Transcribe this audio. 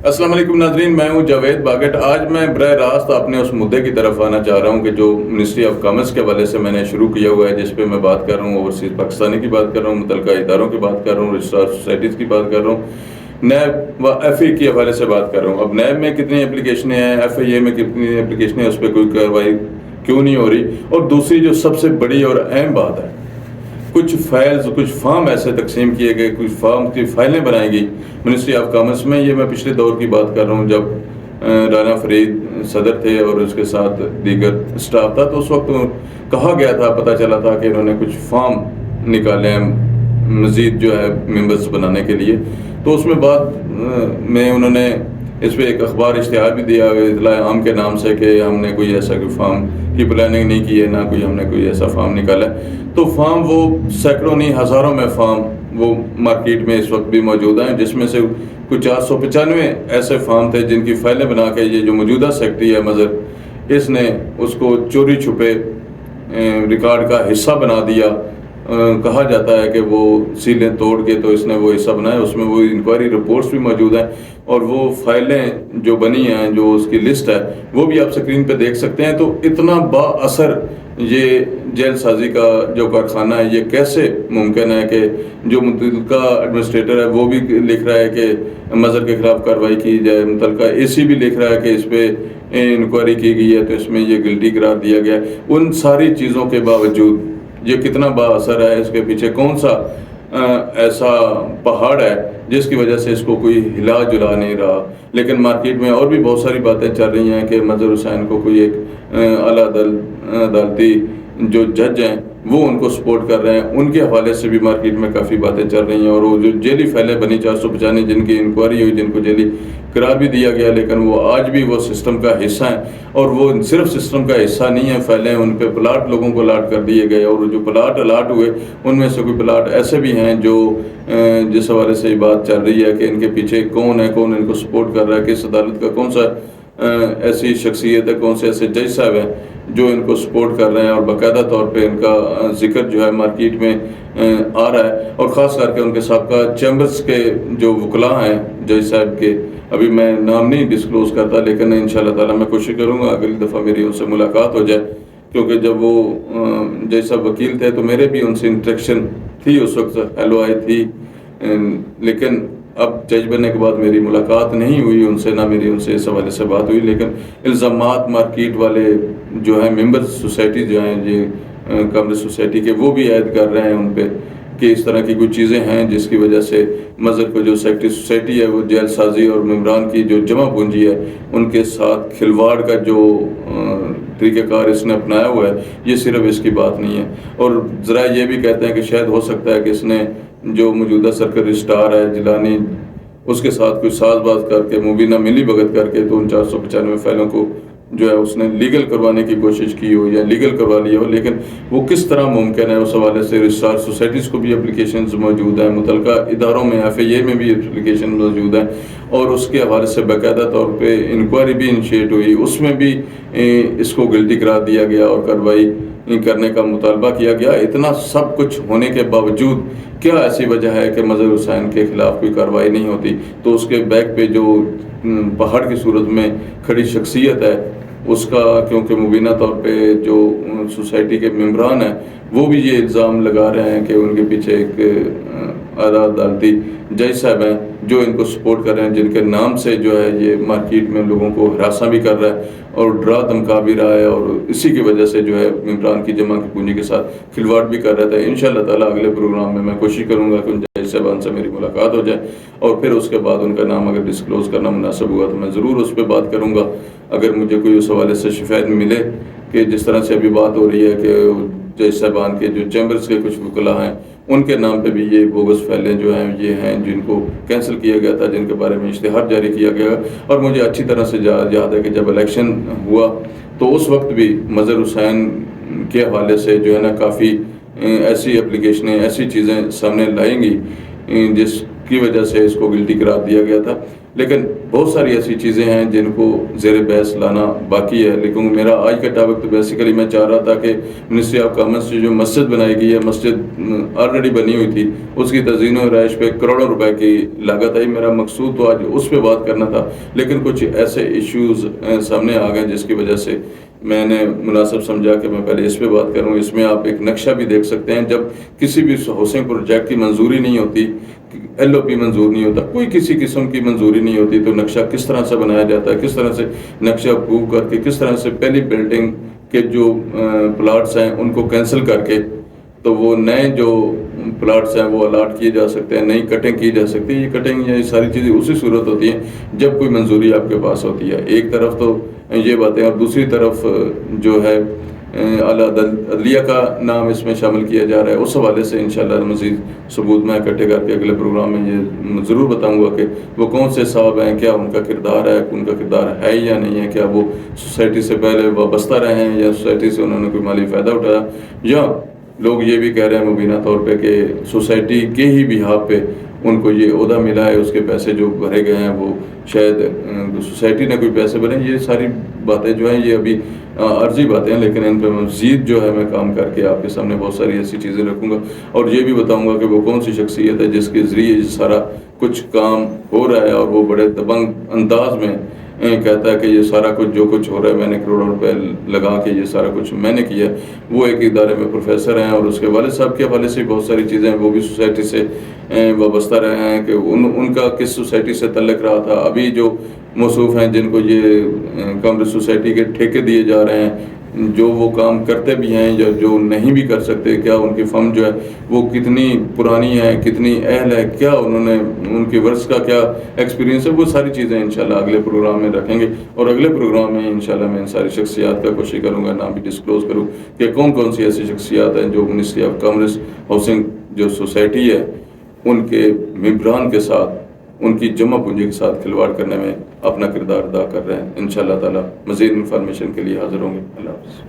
السلام علیکم ناظرین، میں ہوں جاوید باگٹ۔ آج میں براہ راست اپنے اس مدعے کی طرف آنا چاہ رہا ہوں کہ جو منسٹری آف کامرس کے حوالے سے میں نے شروع کیا ہوا ہے، جس پہ میں بات کر رہا ہوں اوورسیز پاکستانی کی بات کر رہا ہوں، متعلقہ اداروں کی بات کر رہا ہوں، رجسٹرار سوسائٹیز کی بات کر رہا ہوں، نیب و ایف اے کے حوالے سے بات کر رہا ہوں۔ اب نیب میں کتنی اپلیکیشنیں ہیں، ایف اے میں کتنی اپلیکیشنیں ہیں، اس پہ کوئی کارروائی کیوں نہیں ہو رہی، اور دوسری جو سب سے بڑی اور اہم بات ہے، کچھ فائلز، کچھ فارم ایسے تقسیم کیے گئے، کچھ فارم کی فائلیں بنائی گئی منسٹری آف کامرس میں۔ یہ میں پچھلے دور کی بات کر رہا ہوں، جب رانا فرید صدر تھے اور اس کے ساتھ دیگر اسٹاف تھا، تو اس وقت کہا گیا تھا، پتہ چلا تھا کہ انہوں نے کچھ فارم نکالے ہیں مزید جو ہے ممبرز بنانے کے لیے۔ تو اس میں بعد میں انہوں نے اس پہ ایک اخبار اشتہار بھی دیا اطلاع عام کے نام سے کہ ہم نے کوئی ایسا کوئی فارم کی پلاننگ نہیں کی ہے، نہ کوئی ہم نے کوئی ایسا فارم نکالا ہے۔ تو فارم وہ سینکڑوں نہیں ہزاروں میں فارم وہ مارکیٹ میں اس وقت بھی موجود ہیں، جس میں سے کچھ 495 ایسے فارم تھے جن کی فائلیں بنا کے یہ جو موجودہ سیکرٹری ہے مظہر، اس نے اس کو چوری چھپے ریکارڈ کا حصہ بنا دیا۔ کہا جاتا ہے کہ وہ سیلیں توڑ کے تو اس نے وہ حصہ بنایا، اس میں وہ انکوائری رپورٹس بھی موجود ہیں، اور وہ فائلیں جو بنی ہیں، جو اس کی لسٹ ہے، وہ بھی آپ اسکرین پہ دیکھ سکتے ہیں۔ تو اتنا با اثر یہ جیل سازی کا جو کارخانہ ہے، یہ کیسے ممکن ہے کہ جو متعلقہ ایڈمنسٹریٹر ہے وہ بھی لکھ رہا ہے کہ مظہر کے خلاف کارروائی کی جائے، متعلقہ اے سی بھی لکھ رہا ہے کہ اس پہ انکوائری کی گئی ہے تو اس میں یہ گلٹی قرار دیا گیا ہے۔ ان ساری چیزوں کے باوجود یہ کتنا با اثر ہے، اس کے پیچھے کون سا ایسا پہاڑ ہے جس کی وجہ سے اس کو کوئی ہلا جلا نہیں رہا۔ لیکن مارکیٹ میں اور بھی بہت ساری باتیں چل رہی ہیں کہ مظہر حسین کو کوئی ایک اعلیٰ عدالتی جو جج ہیں وہ ان کو سپورٹ کر رہے ہیں، ان کے حوالے سے بھی مارکیٹ میں کافی باتیں چل رہی ہیں۔ اور وہ جو جیلی فائلیں بنی 495 جن کی انکوائری ہوئی، جن کو جیلی قرار بھی دیا گیا، لیکن وہ آج بھی وہ سسٹم کا حصہ ہیں، اور وہ صرف سسٹم کا حصہ نہیں ہے، فائلیں ان پہ پلاٹ لوگوں کو الاٹ کر دیے گئے، اور جو پلاٹ الاٹ ہوئے ان میں سے کوئی پلاٹ ایسے بھی ہیں جو جس حوالے سے یہ بات چل رہی ہے کہ ان کے پیچھے کون ہے، کون ان کو سپورٹ کر رہا ہے، کس عدالت کا کون سا ایسی شخصیت ہے، کون سے ایسے جج صاحب ہیں جو ان کو سپورٹ کر رہے ہیں، اور باقاعدہ طور پہ ان کا ذکر جو ہے مارکیٹ میں آ رہا ہے، اور خاص کر کے ان کے سابقہ چیمبرز کے جو وکلاء ہیں جج صاحب کے۔ ابھی میں نام نہیں ڈسکلوز کرتا، لیکن انشاءاللہ تعالیٰ میں کوشش کروں گا اگلی دفعہ میری ان سے ملاقات ہو جائے، کیونکہ جب وہ جج صاحب وکیل تھے تو میرے بھی ان سے انٹریکشن تھی، اس وقت ہیلو آئی تھی، لیکن اب جج بننے کے بعد میری ملاقات نہیں ہوئی ان سے، نہ میری ان سے اس حوالے سے بات ہوئی۔ لیکن الزامات مارکیٹ والے جو ہیں ممبر سوسائٹی جو ہیں یہ کامرس سوسائٹی کے، وہ بھی عائد کر رہے ہیں ان پہ کہ اس طرح کی کچھ چیزیں ہیں جس کی وجہ سے مظہر کو جو سیکرٹری سوسائٹی ہے وہ جیل سازی اور ممبران کی جو جمع پونجی ہے ان کے ساتھ کھلواڑ کا جو طریقہ کار اس نے اپنایا ہوا ہے، یہ صرف اس کی بات نہیں ہے۔ اور ذرائع یہ بھی کہتے ہیں کہ شاید ہو سکتا ہے کہ اس نے جو موجودہ سرکل رجسٹرار ہے جیلانی، اس کے ساتھ کوئی ساز باز کر کے، مبینہ ملی بھگت کر کے تو ان 495 فائلوں کو جو ہے اس نے لیگل کروانے کی کوشش کی ہو یا لیگل کروا لیا ہو۔ لیکن وہ کس طرح ممکن ہے، اس حوالے سے رجسٹرار سوسائٹیز کو بھی اپلیکیشنز موجود ہیں، متعلقہ اداروں میں ایف اے میں بھی اپلیکیشن موجود ہیں، اور اس کے حوالے سے باقاعدہ طور پہ انکوائری بھی انیشیٹ ہوئی، اس میں بھی اس کو گلٹی قرار دیا گیا اور کارروائی کرنے کا مطالبہ کیا گیا۔ اتنا سب کچھ ہونے کے باوجود کیا ایسی وجہ ہے کہ مظہر حسین کے خلاف کوئی کارروائی نہیں ہوتی؟ تو اس کے بیک پہ جو پہاڑ کی صورت میں کھڑی شخصیت ہے اس کا، کیونکہ مبینہ طور پہ جو سوسائٹی کے ممبران ہیں وہ بھی یہ الزام لگا رہے ہیں کہ ان کے پیچھے ایک اعلیٰ عدالتی جج صاحب ہیں جو ان کو سپورٹ کر رہے ہیں، جن کے نام سے جو ہے یہ مارکیٹ میں لوگوں کو ہراساں بھی کر رہا ہے اور ڈرا دھمکا بھی رہا ہے، اور اسی کی وجہ سے جو ہے ممبران کی جمع کی پونجی کے ساتھ کھلواڑ بھی کر رہا تھا۔ انشاءاللہ تعالیٰ اگلے پروگرام میں کوشش کروں گا کہ ان جج صاحبان سے میری ملاقات ہو جائے، اور پھر اس کے بعد ان کا نام اگر ڈسکلوز کرنا مناسب ہوا تو میں ضرور اس پہ بات کروں گا۔ اگر مجھے کوئی اس حوالے سے شفایت ملے کہ جس طرح سے ابھی بات ہو رہی ہے کہ جج صاحبان کے جو چیمبرز کے کچھ وکلاء ہیں ان کے نام پہ بھی یہ بوگس فائلیں جو ہیں یہ ہیں جن کو کینسل کیا گیا تھا، جن کے بارے میں اشتہار جاری کیا گیا، اور مجھے اچھی طرح سے یاد ہے کہ جب الیکشن ہوا تو اس وقت بھی مظہر حسین کے حوالے سے جو ہے نا کافی ایسی اپلیکیشنیں، ایسی چیزیں سامنے لائیں گی جس کی وجہ سے اس کو گلٹی قرار دیا گیا تھا۔ لیکن بہت ساری ایسی چیزیں ہیں جن کو زیر بحث لانا باقی ہے. لیکن میرا آج کا ٹاپک تو بیسیکلی میں چاہ رہا تھا کہ منسٹری آف کامرس سے جو مسجد بنائی گئی ہے، مسجد آلریڈی بنی ہوئی تھی، اس کی تزئین و آرائش پہ کروڑوں روپے کی لاگت آئی. میرا مقصود تو آج اس پہ بات کرنا تھا، لیکن کچھ ایسے ایشوز سامنے آ گئے جس کی وجہ سے میں نے مناسب سمجھا کہ میں پہلے اس پہ بات کروں. اس میں آپ ایک نقشہ بھی دیکھ سکتے ہیں. جب کسی بھی ہاؤسنگ پروجیکٹ کی منظوری نہیں ہوتی، ایل او پی منظور نہیں ہوتا، کوئی کسی قسم کی منظوری نہیں ہوتی، تو نقشہ کس طرح سے بنایا جاتا ہے، کس طرح سے نقشہ اپروو کر کے، کس طرح سے پہلی بلڈنگ کے جو پلاٹس ہیں ان کو کینسل کر کے تو وہ نئے جو پلاٹس ہیں وہ الاٹ کیے جا سکتے ہیں، نئی کٹنگ کی جا سکتی ہے. یہ کٹنگ یہ ساری چیزیں اسی صورت ہوتی ہیں جب کوئی منظوری آپ کے پاس ہوتی ہے. ایک طرف تو یہ باتیں، اور دوسری طرف جو ہے اعلیٰ عدلیہ کا نام اس میں شامل کیا جا رہا ہے. اس حوالے سے انشاءاللہ مزید ثبوت میں اکٹھے کر کے اگلے پروگرام میں یہ ضرور بتاؤں گا کہ وہ کون سے صاحب ہیں، کیا ان کا کردار ہے، ان کا کردار ہے یا نہیں ہے، کیا وہ سوسائٹی سے پہلے وابستہ رہے ہیں یا سوسائٹی سے انہوں نے کوئی مالی فائدہ اٹھایا، یا لوگ یہ بھی کہہ رہے ہیں مبینہ طور پہ کہ سوسائٹی کے ہی بہاف پہ ان کو یہ عہدہ ملا ہے، اس کے پیسے جو بھرے گئے ہیں وہ شاید سوسائٹی نے کوئی پیسے بھرے. یہ ساری باتیں جو ہیں یہ ابھی عرضی باتیں ہیں، لیکن ان پہ مزید جو ہے میں کام کر کے آپ کے سامنے بہت ساری ایسی چیزیں رکھوں گا، اور یہ بھی بتاؤں گا کہ وہ کون سی شخصیت ہے جس کے ذریعے یہ سارا کچھ کام ہو رہا ہے، اور وہ بڑے دبنگ انداز میں کہتا ہے کہ یہ سارا کچھ جو کچھ ہو رہا ہے میں نے کروڑوں روپے لگا کے یہ سارا کچھ میں نے کیا. وہ ایک ادارے میں پروفیسر ہیں، اور اس کے والد صاحب کے حوالے سے بہت ساری چیزیں ہیں، وہ بھی سوسائٹی سے وابستہ رہے ہیں کہ ان کا کس سوسائٹی سے تعلق رہا تھا. ابھی جو موصوف ہیں جن کو یہ کامرس سوسائٹی کے ٹھیکے دیے جا رہے ہیں، جو وہ کام کرتے بھی ہیں یا جو نہیں بھی کر سکتے، کیا ان کی فرم جو ہے وہ کتنی پرانی ہے، کتنی اہل ہے، کیا انہوں نے ان کی ورث کا کیا ایکسپیرینس ہے، وہ ساری چیزیں انشاءاللہ اگلے پروگرام میں رکھیں گے. اور اگلے پروگرام میں انشاءاللہ میں ان ساری شخصیات کا کوشش کروں گا نام بھی ڈسکلوز کروں کہ کون کون سی ایسی شخصیات ہیں جو منسٹری آف کامرس ہاؤسنگ جو سوسائٹی ہے ان کے ممبران کے ساتھ، ان کی جمع پونجی کے ساتھ کھلواڑ کرنے میں اپنا کردار ادا کر رہے ہیں. انشاءاللہ تعالی مزید انفارمیشن کے لیے حاضر ہوں گے. اللہ حافظ.